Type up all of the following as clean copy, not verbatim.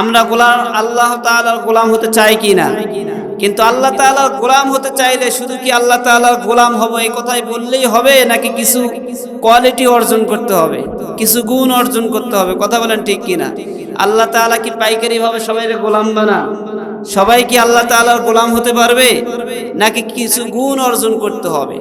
আমরা আল্লাহ তাআলার গোলাম হতে চাই কি না? কিন্তু আল্লাহ তাআলার গোলাম হতে চাইলে শুধু কি আল্লাহ তাআলার গোলাম হব এই কথাই বললেই হবে, নাকি কিছু কোয়ালিটি অর্জন করতে হবে, কিছু গুণ অর্জন করতে হবে? কথা বলেন ঠিক কি না? আল্লাহ তাআলা কি পাইকারি ভাবে সবাইকে গোলাম বানান? সবাই কি আল্লাহ তাআলার গোলাম হতে পারবে, নাকি কিছু গুণ অর্জন করতে হবে?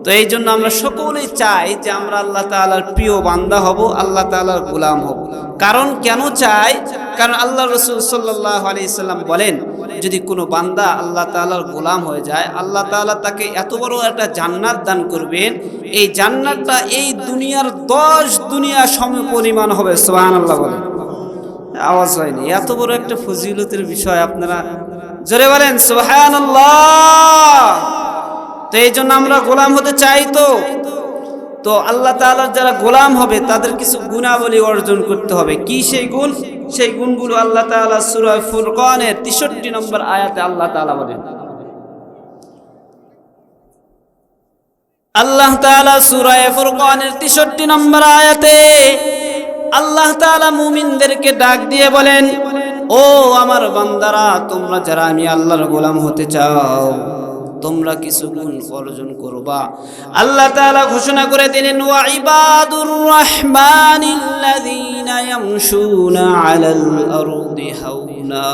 তো এই জন্য আমরা সকলেই চাই যে আমরা আল্লাহ তাআলার প্রিয় বান্দা হব, আল্লাহ তাআলার গোলাম হব। কারণ কেন চাই? কারণ আল্লাহ রাসূল সাল্লাল্লাহু আলাইহি সাল্লাম বলেন, যদি কোনো বান্দা আল্লাহ তাআলার গোলাম হয়ে যায়, আল্লাহ তাআলা তাকে এত বড় একটা জান্নাত দান করবেন, এই জান্নাতটা এই দুনিয়ার 10 দুনিয়া সমপরিমাণ হবে। সুবহানাল্লাহ বলেন, আওয়াজ হয়নি। এত বড় একটা ফজিলতের বিষয়, আপনারা জোরে বলেন সুবহানাল্লাহ। তো এই জন্য আমরা গোলাম হতে চাই। তো আল্লাহ তাআলার যারা গোলাম হবে তাদের কিছু গুণাবলী অর্জন করতে হবে। কি সেই গুণ? সেই গুণগুলো আল্লাহ তাআলা সূরা ফুরকানের 63 নম্বর আয়াতে আল্লাহ তাআলা বলেন। আল্লাহ তাআলা সূরা ফুরকানের 63 নম্বর আয়াতে আল্লাহ তাআলা মুমিনদেরকে ডাক দিয়ে বলেন, ও আমার বান্দারা, তোমরা যারা আমি আল্লাহর গোলাম হতে চাও, তোমরা কিছু গুণ অর্জন করবা। আল্লাহ তাআলা ঘোষণা করে দিলেন, ওয়া ইবাদুর রাহমানিল্লাযীনা ইয়ামশুনা আলাল আরদি হাওনা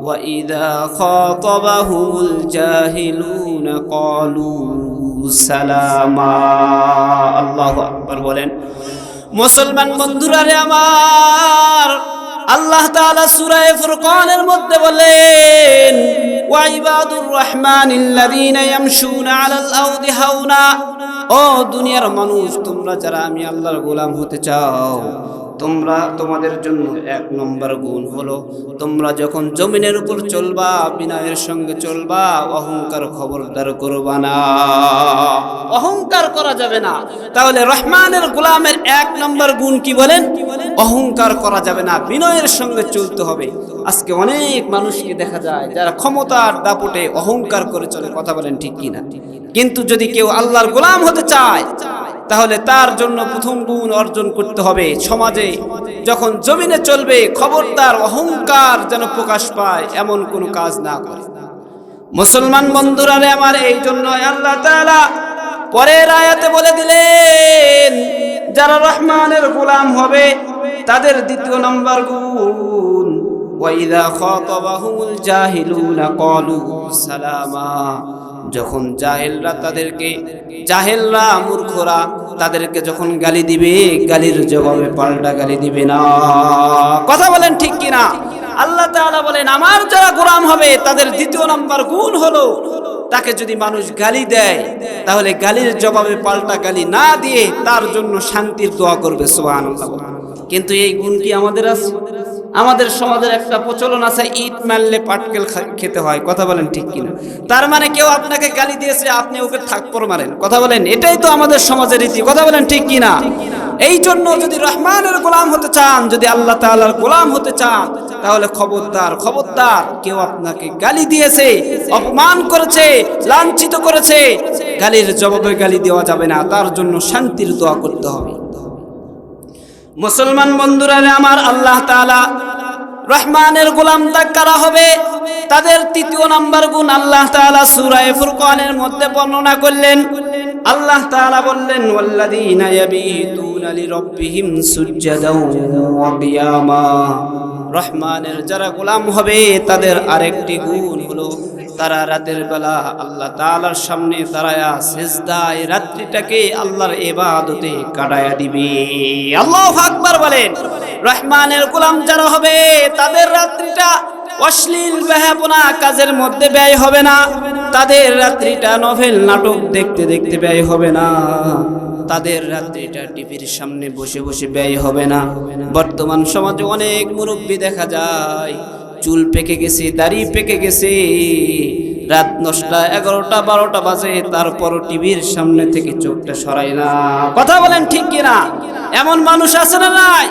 ওয়া ইযা খাতাবাহুমুল জাহিলুনা ক্বালু সালামা। আল্লাহু আকবার বলেন। মুসলমান বন্ধুরা রে আমার, আল্লাহ তাআলা সূরা ফুরকানের মধ্যে বলেন, ওয়া ইবাদুর রাহমানিল্লাযীনা ইয়ামশুনা আলাল আরদি হাওনা। ও দুনিয়ার মানুষ, তোমরা যারা আমি আল্লাহর গোলাম হতে চাও, তোমাদের জন্য 1 নম্বর গুণ হলো, তোমরা যখন জমিনের উপর চলবা বিনয়ের সঙ্গে চলবা, অহংকার খবরদার করবা না। অহংকার করা যাবে না। তাহলে রহমানের গোলামের 1 নম্বর গুণ কি বলেন? অহংকার করা যাবে না, বিনয়ের সঙ্গে চলতে হবে। আজকে অনেক মানুষকে দেখা যায় যারা ক্ষমতার দাপটে অহংকার করে চলে। কথা বলেন ঠিক কি না? কিন্তু যদি কেউ আল্লাহর গোলাম হতে চায়, তাহলে তার জন্য প্রথম গুণ অর্জন করতে হবে, সমাজে যখন জমিনে চলবে খবরদার অহংকার যেন প্রকাশ পায় এমন কোনো কাজ না করে। মুসলমান বন্ধুরা রে আমার, এই জন্য আল্লাহ তাআলা পরের আয়াতে বলে দিলেন, যারা রহমানের গোলাম হবে তাদের 2 নম্বর গুণ, ওয়া ইযা খাতাবাহুমুল জাহিলুনা ক্বালু সালামা। যখন জাহেলরা মূর্খরা তাদেরকে যখন গালি দিবে, গালির জবাবে পাল্টা গালি দিবে না। কথা বলেন ঠিক কিনা? আল্লাহ তাআলা বলেন, আমার যারা গোলাম হবে তাদের 2 নম্বর গুণ হলো, তাকে যদি মানুষ গালি দেয় তাহলে গালির জবাবে পাল্টা গালি না দিয়ে তার জন্য শান্তির দোয়া করবে। সুবহানাল্লাহ। কিন্তু এই গুণ কি আমাদের আছে? আমাদের সমাজের একটা প্রচলন আছে, ইট মারলে পাটকেল খেতে হয়। কথা বলেন ঠিক কিনা? তার মানে কেউ আপনাকে গালি দিয়েছে, আপনি ওকে থাপ্পড় মারেন। কথা বলেন, এটাই তো আমাদের সমাজের রীতি। কথা বলেন ঠিক কিনা? এই জন্য যদি রহমানের গোলাম হতে চান, যদি আল্লাহ তাআলার গোলাম হতে চান, তাহলে খবরদার কেউ আপনাকে গালি দিয়েছে, অপমান করেছে, লাঞ্ছিত করেছে, গালির জবাবে গালি দেওয়া যাবে না, তার জন্য শান্তির দোয়া করতে হবে। মুসলমান বন্ধুরা আমার, আল্লাহ তাআলা রহমানের গোলাম কারা হবে তাদের 3 নম্বর গুণ আল্লাহ তাআলা সূরা ফুরকানের মধ্যে বর্ণনা করলেন। আল্লাহ তাআলা বললেন, ওয়াল্লাযীনা ইয়াবিতুনা লিরাব্বিহিম সুজদাও ওয়া কিয়ামা। রহমানের যারা গোলাম হবে তাদের আরেকটি গুণ হলো, তারা রাতের বেলা আল্লাহ তাআলার সামনে দাঁড়ায়া সিজদায় রাত্রিটাকে আল্লাহর ইবাদতে কাটায়া দিবে। আল্লাহু আকবার বলেন। রহমানের গোলাম যারা হবে তাদের রাত্রিটা অশ্লীল বেহাপনা কাজের মধ্যে ব্যয় হবে না, তাদের রাত্রিটা নভেল নাটক দেখতে দেখতে ব্যয় হবে না, তাদের রাত্রিটা টিভির সামনে বসে বসে ব্যয় হবে না। বর্তমান সমাজে অনেক মুরব্বী দেখা যায় চুল পেকে গেছে, দাড়ি পেকে গেছে, রাত 9টা 11টা 12টা বাজে, তারপরও টিভির সামনে থেকে চোখটা সরায় না। কথা বলেন ঠিক কিনা? এমন মানুষ আছে না নাই?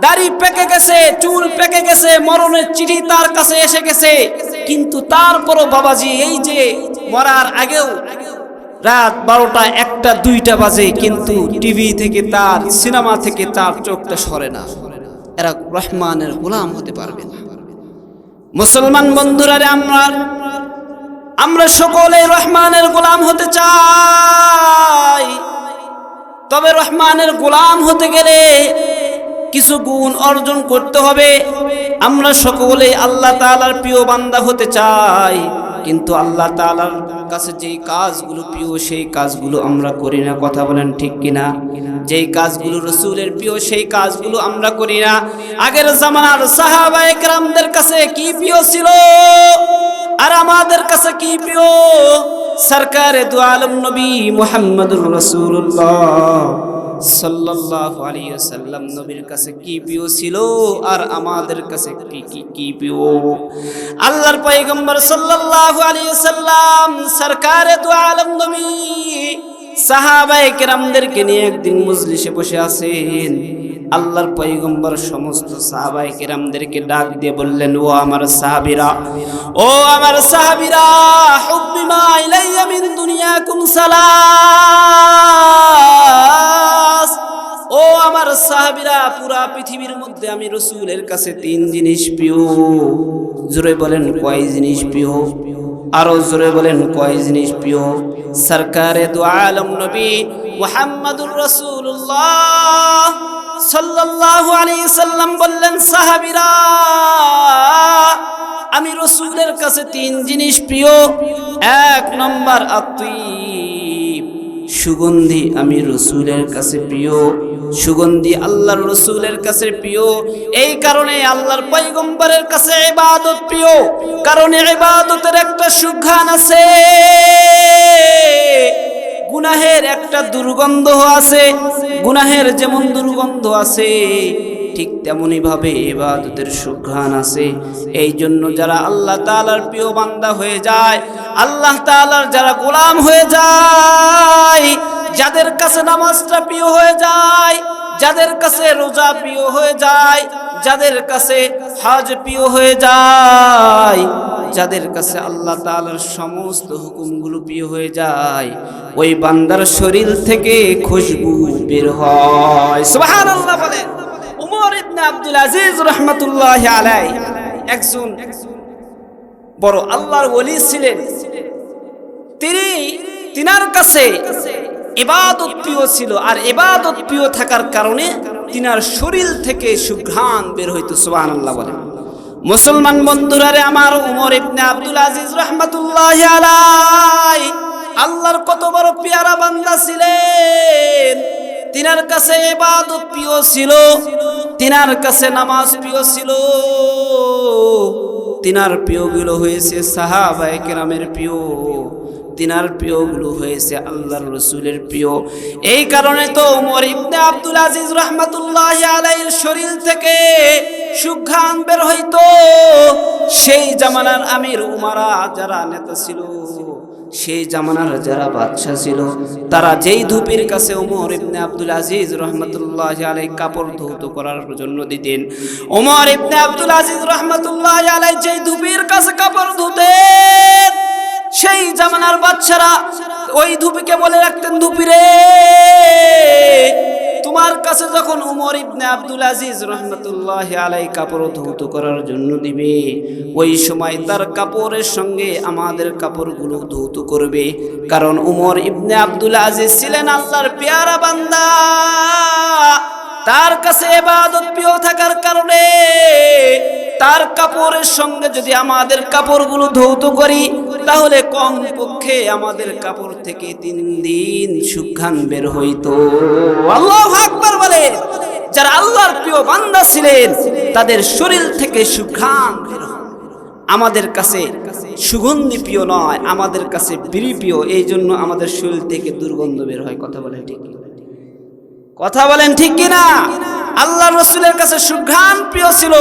দাড়ি পেকে গেছে, চুল পেকে গেছে, মরণের চিঠি তার কাছে এসে গেছে, কিন্তু তারপরও বাবাজি এই যে মরার আগেও রাত 12টা 1টা 2টা বাজে, কিন্তু টিভি থেকে তার, সিনেমা থেকে তার চোখটা সরে না। এরা রহমানের গোলাম হতে পারবে না। মুসলমান বন্ধুরা রে, আমরা সকলে রহমানের গোলাম হতে চাই। তবে রহমানের গোলাম হতে গেলে কিছু গুণ অর্জন করতে হবে। আমরা সকলে আল্লাহ তাআলার প্রিয় বান্দা হতে চাই, কিন্তু আল্লাহ তাআলার কাছে যেই কাজগুলো প্রিয় সেই কাজগুলো আমরা করি না। কথা বলেন ঠিক কিনা? যেই কাজগুলো রাসূলের প্রিয় সেই কাজগুলো আমরা করি না। আগের জামানার সাহাবায়ে কেরামদের কাছে কি প্রিয় ছিল আর আমাদের কাছে কি প্রিয়? সরকারে দু আলম নবী মুহাম্মদুর রাসূলুল্লাহ সাল্লাল্লাহু আলাইহি ওয়াসাল্লাম নবীর কাছে কি প্রিয় ছিল আর আমাদের কাছে কি প্রিয়? আল্লাহর পয়গম্বর সাল্লাল্লাহু আলাইহি ওয়াসাল্লাম সরকারে দু আলম নবী সাহাবায়ে কেরামদেরকে নিয়ে একদিন মজলিসে বসে আছেন। আল্লাহর পয়গম্বর সমস্ত সাহাবায়ে কেরামদেরকে ডাক দিয়ে বললেন, ও আমার সাহাবীরা, ও আমার সাহাবীরা, হুব্বিমা ইলাইয়া মিন দুনিয়াকুম সালাস। ও আমার সাহাবীরা, পুরা পৃথিবীর মধ্যে আমি রাসূলের কাছে তিন জিনিস প্রিয়। জোরে বলেন কয় জিনিস প্রিয়? আরো জোরে বলেন কয় জিনিস প্রিয়? সরকারে দু আলম নবী মুহাম্মদুর রাসূলুল্লাহ সাল্লাল্লাহু আলাইহি সাল্লাম বললেন, সাহাবীরা, আমি রাসূলের কাছে তিন জিনিস প্রিয়। এক নম্বর আত্মীব, সুগন্ধি আমি রাসূলের কাছে প্রিয়। সুগন্ধি আল্লাহর রাসূলের কাছে প্রিয়। এই কারণে আল্লাহর পয়গম্বরের কাছে ইবাদত প্রিয়, কারণ ইবাদতের একটা সুঘ্রাণ আছে, গুনাহের একটা দুর্গন্ধ আছে। গুনাহের যেমন দুর্গন্ধ আছে, ঠিক তেমনি ভাবে ইবাদতের সুঘ্রাণ আছে। এই জন্য যারা আল্লাহ তাআলার প্রিয় বান্দা হয়ে যায়, আল্লাহ তাআলার যারা গোলাম হয়ে যায়, যাদের কাছে নামাজটা প্রিয় হয়ে যায়, যাদের কাছে রোজা প্রিয় হয়ে যায়, যাদের কাছে হজ প্রিয় হয়ে যায়, যাদের কাছে আল্লাহ তাআলার সমস্ত হুকুমগুলো প্রিয় হয়ে যায়, ওই বান্দার শরীর থেকে খুশবু বের হয়। সুবহানাল্লাহ বলেন। উমর ইবনে আব্দুল আজিজ রাহমাতুল্লাহি আলাইহি একজন বড় আল্লাহর ওলি ছিলেন। তিনার কাছে ইবাদত প্রিয় ছিল, আর ইবাদত প্রিয় থাকার কারণে তিনার শরীর থেকে সুঘ্রাণ বের হইতো। সুবহানাল্লাহ বলেন। মুসলমান বন্ধুরা রে আমার, উমর ইবনে আব্দুল আজিজ রাহমাতুল্লাহি আলাইহি আল্লাহর কত বড় পেয়ারা বান্দা ছিলেন। তিনার কাছে ইবাদত প্রিয় ছিল, তিনার কাছে নামাজ প্রিয় ছিল, তিনার প্রিয়গুলো হয়েছে সাহাবায়ে কেরামের প্রিয়, তিনার প্রিয়গুলো হয়েছে আল্লাহর রাসূলের প্রিয়। এই কারণে তো উমর ইবনে আব্দুল আজিজ রাহমাতুল্লাহি আলাইহির শরীর থেকে সুঘ্রাণ বের হইতো। সেই জামানার আমির উমারা যারা নেতা ছিল, সেই জামানার যারা বাদশা ছিল, তারা যেই ধূপের কাছে উমর ইবনে আব্দুল আজিজ রাহমাতুল্লাহি আলাইহি কাপড় ধৌত করার জন্য দিতেন, উমর ইবনে আব্দুল আজিজ রাহমাতুল্লাহি আলাইহি যেই ধূপের কাছে কাপড় ধুতেন, সেই জামানার বাদশারা ওই ধূপিকে বলে রাখতেন, ধূপিরে, তোমার কাছে যখন উমর ইবনে আব্দুল আজিজ রাহমাতুল্লাহি আলাইহি কাপড় ধৌত করার জন্য দিবে, ওই সময় তার কাপড়ের সঙ্গে আমাদের কাপড়গুলো ধৌত করবে। কারণ উমর ইবনে আব্দুল আজিজ ছিলেন আল্লাহর পেয়ারা বান্দা। তার কাছে ইবাদত প্রিয় থাকার কারণে তার কাপড়ের সঙ্গে যদি আমাদের কাপড়গুলো ধৌত করি, তাহলে কমপক্ষে আমাদের কাপড় থেকে 3 দিন সুঘ্রাণ বের হইতো। আল্লাহু আকবার বলে। যারা আল্লাহর প্রিয় বান্দা ছিলেন, তাদের শরীর থেকে সুঘ্রাণ বের হয়। আমাদের কাছে সুগন্ধি প্রিয় নয়, আমাদের কাছে বিড়ি প্রিয়। এই জন্য আমাদের শরীর থেকে দুর্গন্ধ বের হয়। কথা বলেন ঠিক কিনা? কথা বলেন ঠিক কিনা? আল্লাহ রাসূলের কাছে সুঘ্রাণ প্রিয় ছিল,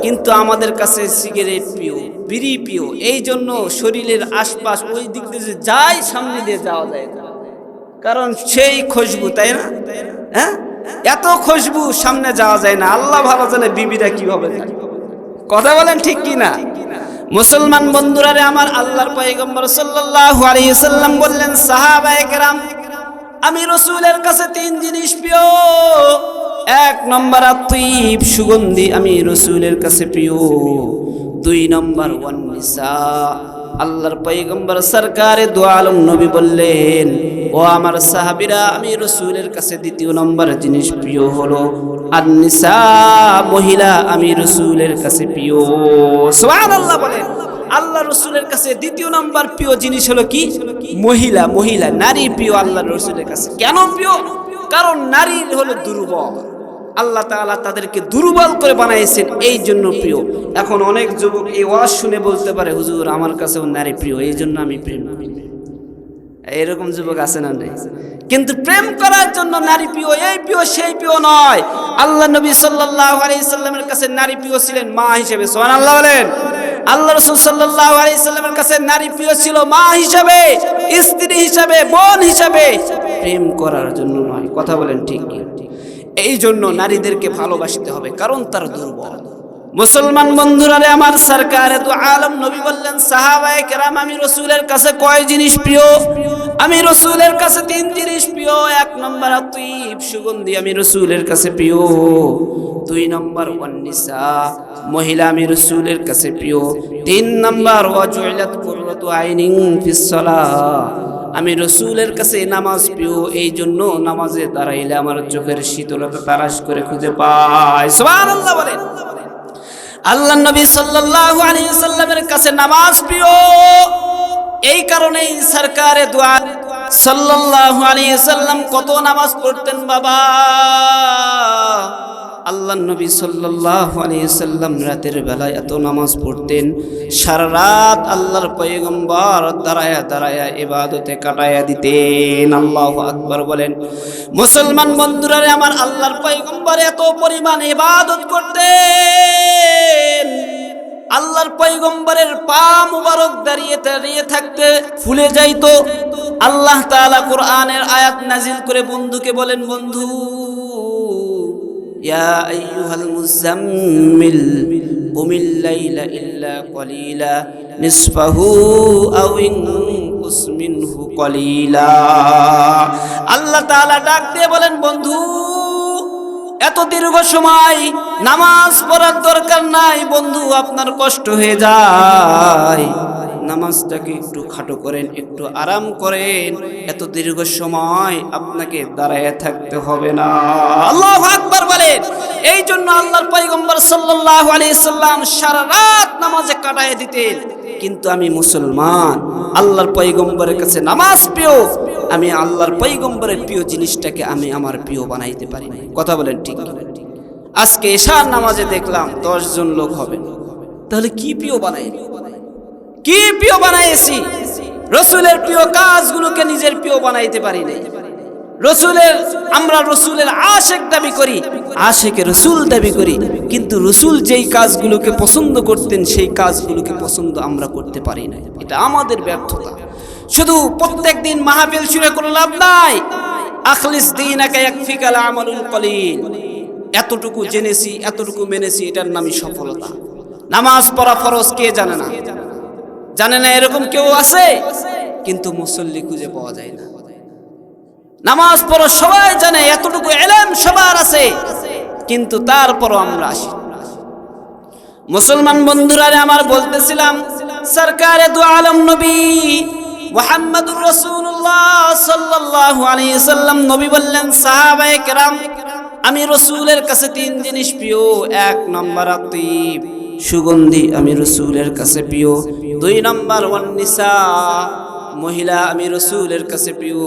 কিন্তু আমাদের কাছে সিগারেট প্রিয়, বিড়ি প্রিয়। এই জন্য শরীরের আশপাশ ওই দিক দিয়ে যায়, সামনে দিয়ে যাওয়া যায় না, কারণ সেই খুশবু, তাই না? হ্যাঁ, এত খুশবু, সামনে যাওয়া যায় না। আল্লাহ ভালো জানে বিবিরা কিভাবে থাকে। কথা বলেন ঠিক কিনা? মুসলমান বন্ধুরা রে আমার, আল্লাহর পয়গম্বর সাল্লাল্লাহু আলাইহি ওয়াসাল্লাম বললেন, সাহাবায়ে কেরাম, আমি রাসূলের কাছে 3 জিনিস প্রিয়। এক নম্বর আত্মীব সুগন্ধি আমি রসুলের কাছে প্রিয়। 2 নম্বর ওয়ান নিসা, আল্লাহর পয়গম্বর সরকারে দু আলম নবী বললেন, ও আমার সাহাবীরা, আমি রসুলের কাছে দ্বিতীয় নম্বর জিনিস প্রিয় হলো আর নিসা, মহিলা আমি রসুলের কাছে প্রিয়। সুবহানাল্লাহ বলেন। আল্লাহ রসুলের কাছে দ্বিতীয় নম্বর প্রিয় জিনিস হলো কি? মহিলা। মহিলা, নারী প্রিয় আল্লাহ রসুলের কাছে। কেন প্রিয়? কারণ নারী হলো দুর্বল, আল্লাহ তাআলা তাদেরকে দুর্বল করে বানাইছেন, এই জন্য প্রিয়। এখন অনেক যুবক এই ওয়াজ শুনে বলতে পারে, হুজুর আমার কাছেও নারী প্রিয়, এই জন্য আমি প্রেম করি। এরকম যুবক আছে না নেই? কিন্তু প্রেম করার জন্য নারী প্রিয়, এই প্রিয় সেই প্রিয় নয়। আল্লাহ নবী সাল্লাল্লাহু আলাইহি সাল্লামের কাছে নারী প্রিয় ছিলেন মা হিসেবে। সুবহানাল্লাহ বলেন। আল্লাহ রাসূল সাল্লাল্লাহু আলাইহি সাল্লামের কাছে নারী প্রিয় ছিল মা হিসেবে, স্ত্রী হিসেবে, বোন হিসেবে, প্রেম করার জন্য নয়। কথা বলেন ঠিক কি? এই জন্য নারীদেরকে ভালোবাসতে হবে, কারণ তারা দুর্বল। মুসলমান বন্ধুরা রে আমার, সরকারে দু আলম নবী বললেন, সাহাবায়ে কেরাম, আমি রসুলের কাছে কয় জিনিস প্রিয়? আমি রসুলের কাছে 3 জিনিস প্রিয়। 1 নম্বর আতিব সুগন্ধি আমি রসুলের কাছে প্রিয়। 2 নম্বর ওয়ান নিসা, মহিলা আমি রসুলের কাছে প্রিয়। 3 নম্বর ওয়াজুইলাত কুররাতু আইনিন ফিস সালাহ, আমি রসুলের কাছে নামাজ প্রিয়, এই জন্য নামাজে দাঁড়াইলে আমার চোখের শীতলতা তারাশ করে খুঁজে পায়। সুবহানাল্লাহ বলেন। আল্লাহ নবী সাল্লাল্লাহু আলাইহি সাল্লামের কাছে নামাজ প্রিয়, এই কারণেই সরকারে দু আলম সাল্লাল্লাহু আলাইহি সাল্লাম কত নামাজ পড়তেন বাবা। আল্লাহ নবী সাল্লাল্লাহু আলাইহি সাল্লাম রাতের বেলায় এত নামাজ পড়তেন, সারা রাত আল্লাহর পয়গম্বর দাঁড়ায়া দাঁড়ায়া ইবাদতে কাটায়া দিতেন। আল্লাহু আকবার বলেন। মুসলমান বন্ধুরা রে আমার, আল্লাহর পয়গম্বর এত পরিমাণ ইবাদত করতেন, আল্লাহর পয়গম্বরের পা মুবারক দাঁড়িয়ে দাঁড়িয়ে থাকতে ফুলে যাইতো। আল্লাহ তাআলা কোরআনের আয়াত নাজিল করে বন্ধুকে বলেন, বন্ধু, ইয়া আইয়ুহাল মুজাম্মিল কুমিল লাইলা ইল্লা কলিলা নিসফাহু আও ইনকুস মিনহু কলিলা। আল্লাহ তাআলা ডাক দিয়ে বলেন, বন্ধু, এত দীর্ঘ সময় নামাজ পড়ার দরকার নাই বন্ধু, আপনার কষ্ট হয়ে যায়, নামাজটাকে একটু খাটো করেন, একটু আরাম করেন, এত দীর্ঘ সময় আপনাকে দাঁড়ায় থাকতে হবে না। আল্লাহু আকবার বলেন। এই জন্য আল্লাহর পয়গম্বর সাল্লাল্লাহু আলাইহি সাল্লাম সারা রাত নামাজে কাটায় দিতেন। কিন্তু আমি মুসলমান, আল্লাহর পয়গম্বরের কাছে নামাজ প্রিয়, আমি আল্লাহর পয়গম্বরের প্রিয় জিনিসটাকে আমি আমার প্রিয় বানাইতে পারি না। কথা বলেন ঠিক কি? আজকে এশার নামাজে দেখলাম 10 জন লোক হবে, তাহলে কি প্রিয় বানাই? কি প্রিয় বানাইছি? রসুলের প্রিয় কাজগুলোকে নিজের প্রিয় বানাইতে পারি নাই। আমরা রসুলের আশেক দাবি করি, আশেকে রসুল দাবি করি, কিন্তু রসুল যেই কাজগুলোকে পছন্দ করতেন সেই কাজগুলোকে পছন্দ আমরা করতে পারি না। এটা আমাদের ব্যর্থতা। শুধু প্রত্যেক দিন মাহফিল শুরু করে লাভ নাই। আখলিস দীনাকা ইয়াকফিকাল আমালুল কলিল, এতটুকু জেনেছি, এতটুকু মেনেছি, এটার নামই সফলতা। নামাজ পড়া ফরজ কে জানে না? জানে না এরকম কেউ আছে? কিন্তু মুসল্লি খুঁজে পাওয়া যায় না। নামাজ পড়া সবাই জানে, এতটুকু ইলম সবার আছে, কিন্তু তারপরও আমরা আসি। মুসলমান বন্ধুরা আমার, বলতেছিলাম সরকারে দু আলম নবী মুহাম্মদুর রাসূলুল্লাহ সাল্লাল্লাহু আলাইহি সাল্লাম নবী বললেন, সাহাবায়ে কেরাম, আমি রসুলের কাছে 3 জিনিস প্রিয়। 1 নম্বর আতিব সুগন্ধি আমি রসুলের কাছে প্রিয়। 2 নম্বর ওয়ান নিসা, মহিলা আমি রসুলের কাছে প্রিয়।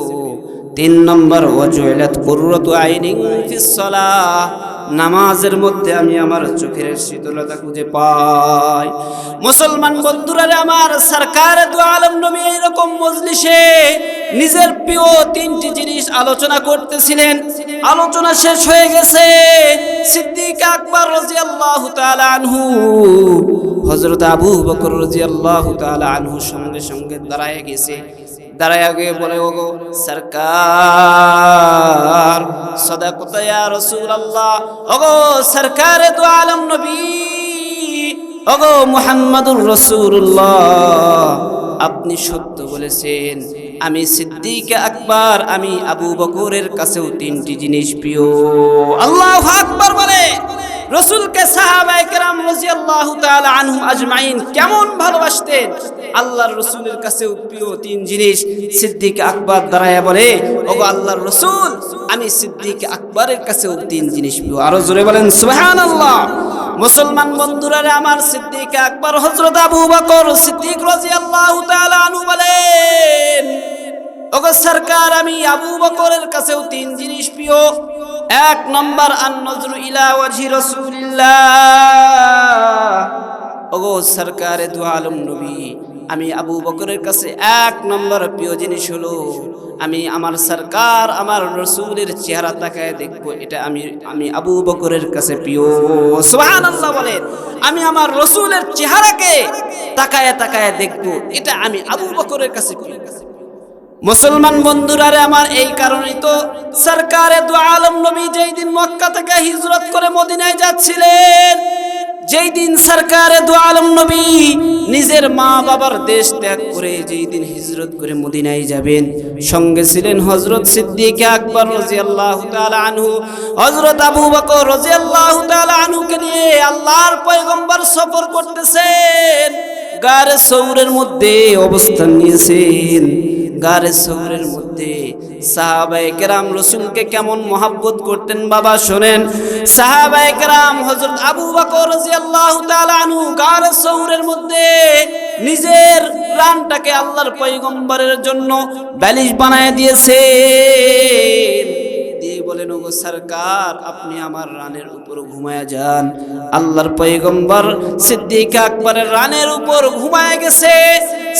3 নম্বর ওয়াজুইলাত কুররাতু আইনিন ফিস সালাহ, নামাজের মধ্যে আমি আমার চোখের শীতলতা খুঁজে পাই। মুসলমান বন্ধুরা আমার, সরকারে দু আলম নবী এরকম মজলিসে নিজের প্রিয় 3টি জিনিস আলোচনা করতেছিলেন। আলোচনা শেষ হয়ে গেছে। সিদ্দিক আকবর রাদিয়াল্লাহু তাআলা আনহু, হযরত আবু বকর রাদিয়াল্লাহু তাআলা আনহু সঙ্গে সঙ্গে দাঁড়ায় গেছে। দাঁড়ায় গিয়ে বলে, ওগো সরকার, সাদাকাতা ইয়া রাসূলুল্লাহ, ওগো সরকারে দু আলম নবী, ওগো মুহাম্মদুর রাসূলুল্লাহ, আপনি সত্য বলেছেন। আমি সিদ্দিক আকবর, আমি আবু বকরের কাছেও তিনটি জিনিস প্রিয়। আল্লাহু আকবার বলে রাসূলকে সাহাবায়ে কেরাম রাদিয়াল্লাহু তাআলা আনহুম আজমাইন কেমন ভালোবাসতেন। আল্লাহর রাসূলের কাছেও প্রিয় তিন জিনিস। সিদ্দিক আকবর দাঁড়ায় বলে, ওগো আল্লাহর রাসূল, আমি সিদ্দিক আকবরের কাছেও তিন জিনিস প্রিয়। আরো জোরে বলেন সুবহানাল্লাহ। মুসলমান বন্ধুরা আমার, সিদ্দিক আকবর হযরত আবু বকর সিদ্দিক রাদিয়াল্লাহু তাআলা আনহু বলেন, ওগো সরকার, আমি আবু বকরের কাছেও তিন জিনিস প্রিয়। এক নম্বর আন-নজরু ইলা ওয়াজহি রাসূলিল্লাহ। ওগো সরকারে দু আলম নবী, আমি আবু বকরের কাছে এক নম্বর প্রিয় জিনিস হলো আমি আমার সরকার, আমার রাসূলের চেহারা তাকায় দেখবো। এটা আমি আবু বকরের কাছে প্রিয়। সুবহানাল্লাহ বলেন, আমি আমার রাসূলের চেহারাকে তাকায় তাকায় দেখবো, এটা আমি আবু বকরের কাছে প্রিয়। মুসলমান বন্ধুরা আমার, এই কারণেই তো সরকারে দু আলম নবী যেই দিন মক্কা থেকে হিজরত করে মদিনায় যাচ্ছিলেন, যেই দিন সরকারে দু আলম নবী নিজের মা বাবার দেশ ত্যাগ করে যেই দিন হিজরত করে মদিনায় যাবেন, সঙ্গে ছিলেন হযরত সিদ্দিক আকবর রাদিয়াল্লাহু তাআলা আনহু, হযরত আবু বকর রাদিয়াল্লাহু তাআলা আনহুকে নিয়ে আল্লাহর পয়গম্বর সফর করতেছেন। গারে সৌরের মধ্যে অবস্থান নিয়েছেন। গারে সৌরের মধ্যে সাহাবায়ে কেরাম রাসূলকে কেমন মহব্বত করতেন বাবা শোনেন। সাহাবায়ে কেরাম হযরত আবু বকর রাদিয়াল্লাহু তাআলা আনহু গারে সৌরের মধ্যে নিজের রানটাকে আল্লাহর পয়গম্বরের জন্য বালিশ বানায় দিয়েছেন। দিয়ে বলেন, ওগো সরকার, আপনি আমার রানের উপর ঘুমায়া যান। আল্লাহর পয়গম্বর সিদ্দিক আকবরের রানের উপর ঘুমায়া গেছে।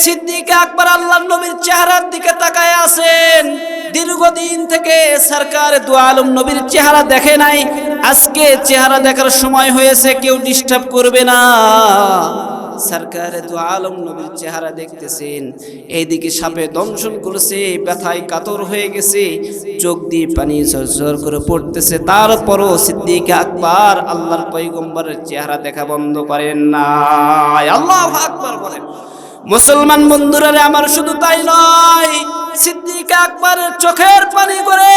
সিদ্দিক আকবর আল্লাহর নবীর চেহারার দিকে তাকায় আছেন। দীর্ঘদিন থেকে সরকার দু আলম নবীর চেহারা দেখে নাই, আজকে চেহারা দেখার সময় হয়েছে, কেউ ডিস্টার্ব করবে না। সরকারে দু আলম নবীর চেহারা দেখতেছেন। এইদিকে সাপে দংশন করেছে, ব্যথায় কাতর হয়ে গেছে, চোখ দিয়ে পানি ঝরঝর করে পড়তেছে। তারপরও সিদ্দিক আকবর আল্লাহর পয়গম্বরের চেহারা দেখা বন্ধ করেন না। আল্লাহু আকবার বলেন। মুসলমান বন্ধুরা আমার, শুধু তাই নয়, সিদ্দিক আকবরের চোখের পানি করে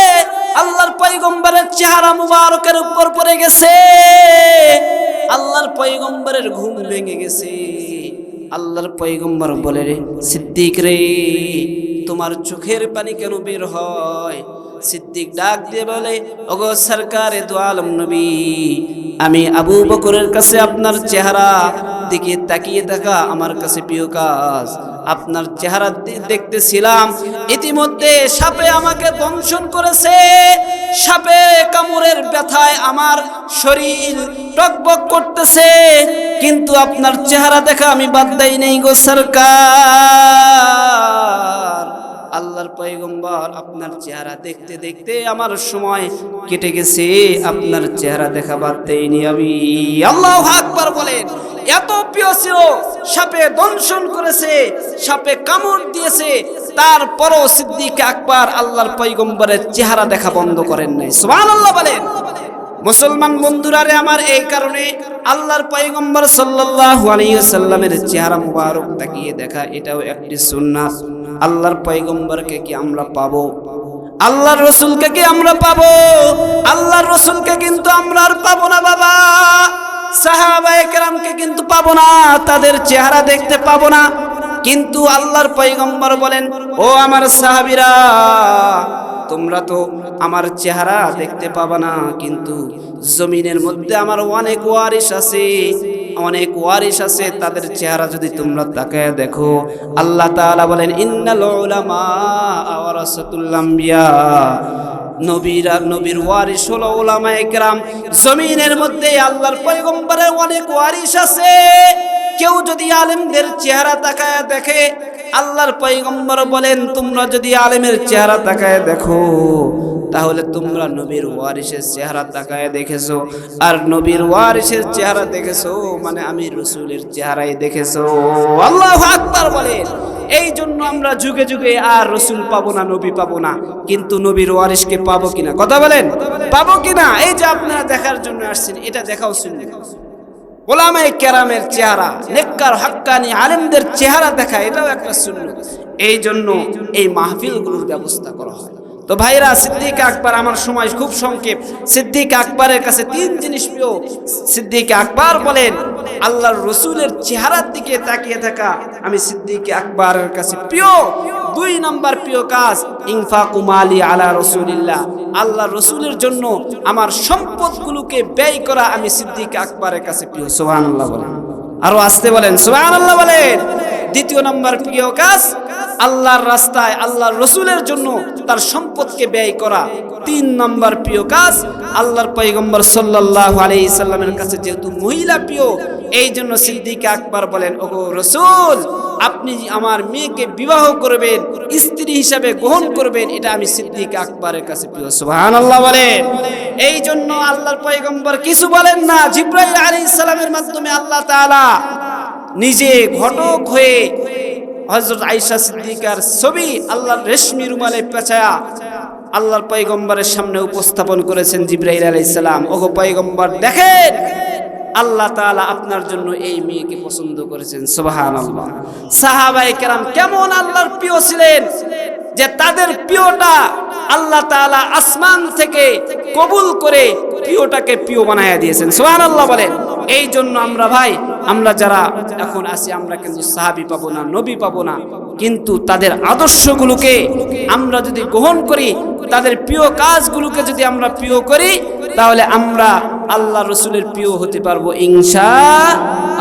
আল্লাহর পয়গম্বরের চেহারা মুবারকের উপর পড়ে গেছে। আল্লাহর পয়গম্বরের ঘুম ভেঙে গেছে। আল্লাহর পয়গম্বর বলে, রে সিদ্দিক রে, তোমার চোখের পানি কেন বের হয়? সিদ্দিক ডাক দিয়ে বলে, ওগো সরকারে দু আলম নবী, আমি আবু বকরের কাছে আপনার চেহারা দিকে তাকিয়ে থাকা আমার কাছে প্রিয় কাজ। আপনার চেহারা দেখতেছিলাম, ইতিমধ্যে সাপে আমাকে দংশন করেছে। সাপে কামড়ের ব্যথায় আমার শরীর টকবক করতেছে, কিন্তু আপনার চেহারা দেখা আমি বাদ দেই নাই গো সরকার। আল্লাহর পয়গম্বর আপনার চেহারা দেখতে দেখতে আমার সময় কেটে গেছে, আপনার চেহারা দেখা বাদ দেইনি আমি। আল্লাহু আকবার বলেন। এত প্রিয় ছিল, সাপে দংশন করেছে, সাপে কামড় দিয়েছে, তারপরও সিদ্দিক আকবর আল্লাহর পয়গম্বরের চেহারা দেখা বন্ধ করেন নাই। সুবহানাল্লাহ বলেন। মুসলমান বন্ধুরা আমার, এই কারণে আল্লাহর পয়গম্বর সাল্লাল্লাহু আলাইহি ওয়াসাল্লামের চেহারা মুবারক তাকিয়ে দেখা এটাও একটি সুন্নাত। আল্লাহর পয়গম্বরকে কি আমরা পাবো? আল্লাহর রাসূলকে কি আমরা পাবো? আল্লাহর রাসূলকে কিন্তু আমরা আর পাবো না বাবা। সাহাবায়ে কেরামকে কিন্তু পাবো না, তাদের চেহারা দেখতে পাবো না। কিন্তু আল্লাহর পয়গম্বর বলেন, ও আমার সাহাবীরা, তোমরা তো আমার চেহারা দেখতে পাবা না, কিন্তু জমিনের মধ্যে আমার অনেক ওয়ারিস আছে, অনেক ওয়ারিস আছে, তাদের চেহারা যদি তোমরা তাকায় দেখো। আল্লাহ তাআলা বলেন, ইন্নাল উলামা ওয়ারাসাতুল আম্বিয়া, নবীর ওয়ারিস হলো উলামায়ে কেরাম। জমিনের মধ্যে আল্লাহর পয়গম্বরের অনেক ওয়ারিস আছে। কেউ যদি আলেমদের চেহারা তাকায় দেখে, আল্লাহর পয়গম্বর বলেন, তোমরা যদি আলেমের চেহারা তাকায় দেখো, তাহলে তোমরা নবীর ওয়ারিসের চেহারা তাকায় দেখেছো। আর নবীর ওয়ারিসের চেহারা দেখেছো মানে আমি রাসূলের চেহারাই দেখেছো। আল্লাহু আকবার বলেন। এই জন্য আমরা যুগে যুগে আর রাসূল পাবো না, নবী পাবো না, কিন্তু নবীর ওয়ারিসকে পাবো কিনা? কথা বলেন, পাবো কিনা? এই যে আপনারা দেখার জন্য আসছেন, এটা দেখাও শুনুন। ওলামায়ে কেরামের চেহারা, নেককার হাক্কানি আলেমদের চেহারা দেখা, এটাও একটা সুন্নাত। এই জন্য এই মাহফিলগুলোর ব্যবস্থা করা হয়। তো ভাইরা, সিদ্দিক আকবর, আমার সময় খুব সংক্ষেপ, সিদ্দিক আকবরের কাছে তিন জিনিস প্রিয়। সিদ্দিক আকবর বলেন, আল্লাহর রসুলের চেহারার দিকে তাকিয়ে থাকা আমি সিদ্দিক আকবরের কাছে প্রিয়। দুই নাম্বার প্রিয় কাজ, ইনফাকু মালি আলা রাসূলিল্লাহ, আল্লাহর রসুলের জন্য আমার সম্পদগুলোকে ব্যয় করা আমি সিদ্দিক আকবরের কাছে প্রিয়। সুবহানাল্লাহ বলেন, আরো আসতে বলেন সুবহানাল্লাহ বলেন। দ্বিতীয় নাম্বার প্রিয় কাজ, আল্লাহর রাস্তায় আল্লাহর রসুলের জন্য তার সম্পদকে ব্যয় করা। তিন নাম্বার প্রিয় কাজ, আল্লাহর পয়গম্বর সাল্লাল্লাহু আলাইহি সাল্লামের কাছে যেহেতু মহিলা প্রিয়, এই জন্য সিদ্দিক আকবর বলেন, ওগো রসুল, আপনি আমার মেয়েকে বিবাহ করবেন, স্ত্রী হিসাবে গ্রহণ করবেন, এটা আমি সিদ্দিক আকবরের কাছে প্রিয়। সুবহানাল্লাহ বলেন। এই জন্য আল্লাহর পয়গম্বর কিছু বলেন না, জিবরাইল আলাইহিস সালামের মাধ্যমে আল্লাহ তাআলা নিজে ঘটক হয়ে হযরত আয়েশা সিদ্দিকার ছবি আল্লাহর রেশমি রুমালে পেঁচায়া আল্লাহর পয়গম্বরের সামনে উপস্থাপন করেছেন জিবরাইল আলাইহিস সালাম। ওগো পয়গম্বর, দেখেন আল্লাহ তাআলা আপনার জন্য এই মেয়েকে পছন্দ করেছেন। সুবহানাল্লাহ। সাহাবায়ে কেরাম কেমন আল্লাহর প্রিয় ছিলেন, যে তাদের প্রিয়টা আল্লাহ তাআলা আসমান থেকে কবুল করে প্রিয়টাকে প্রিয় বানায়া দিয়েছেন। সুবহানাল্লাহ বলেন। এই জন্য আমরা ভাই, আমরা যারা এখন আছি, আমরা কিন্তু সাহাবী পাবো না, নবী পাবো না, কিন্তু তাদের আদর্শগুলোকে আমরা যদি গ্রহণ করি, তাদের প্রিয় কাজগুলোকে যদি আমরা প্রিয় করি, তাহলে আমরা আল্লাহ রসুলের প্রিয় হতে পারবো ইনশাআল্লাহ।